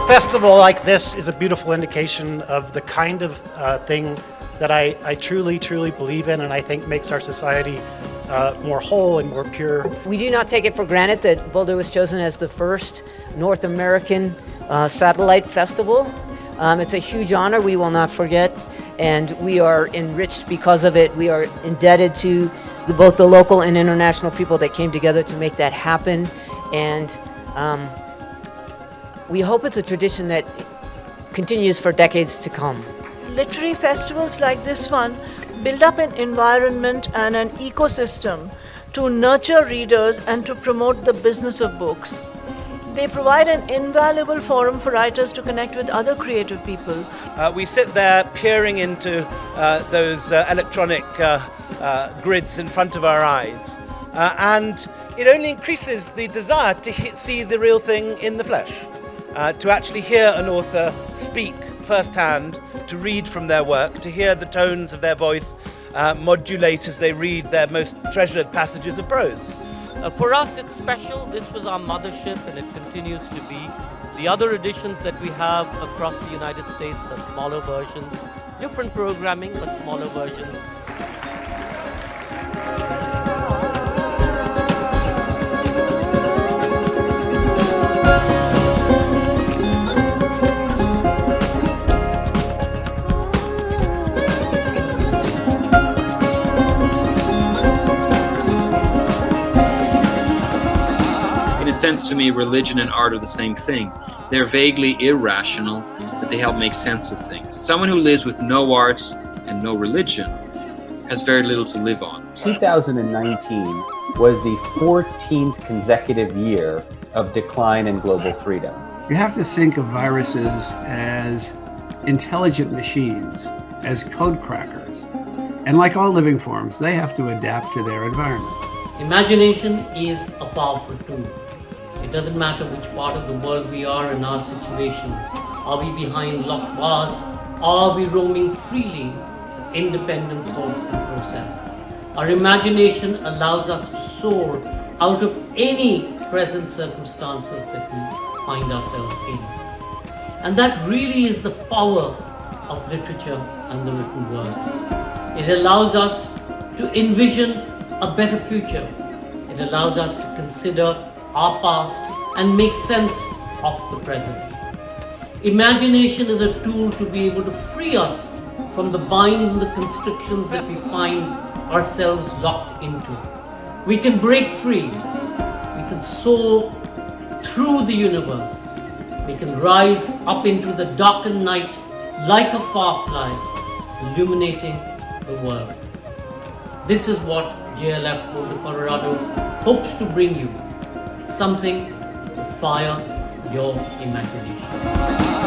Festival like this is a beautiful indication of the kind of thing that I truly, truly believe in, and I think makes our society more whole and more pure. We do not take it for granted that Boulder was chosen as the first North American satellite festival. It's a huge honor we will not forget, and we are enriched because of it. We are indebted to both the local and international people that came together to make that happen, and we hope it's a tradition that continues for decades to come. Literary festivals like this one build up an environment and an ecosystem to nurture readers and to promote the business of books. They provide an invaluable forum for writers to connect with other creative people. We sit there peering into those electronic grids in front of our eyes, and it only increases the desire to see the real thing in the flesh. To actually hear an author speak firsthand, to read from their work, to hear the tones of their voice modulate as they read their most treasured passages of prose. For us, it's special. This was our mothership, and it continues to be. The other editions that we have across the United States are smaller versions, different programming, but smaller versions. In a sense, to me, religion and art are the same thing. They're vaguely irrational, but they help make sense of things. Someone who lives with no arts and no religion has very little to live on. 2019 was the 14th consecutive year of decline in global freedom. You have to think of viruses as intelligent machines, as code crackers. And like all living forms, they have to adapt to their environment. Imagination is a powerful tool. It doesn't matter which part of the world we are in our situation. Are we behind locked bars? Are we roaming freely? Independent thought and process. Our imagination allows us to soar out of any present circumstances that we find ourselves in. And that really is the power of literature and the written word. It allows us to envision a better future. It allows us to consider our past and make sense of the present. Imagination is a tool to be able to free us from the binds and the constrictions that we find ourselves locked into. We can break free. We can soar through the universe. We can rise up into the darkened night like a firefly, illuminating the world. This is what JLF Colorado hopes to bring you, something to fire your imagination.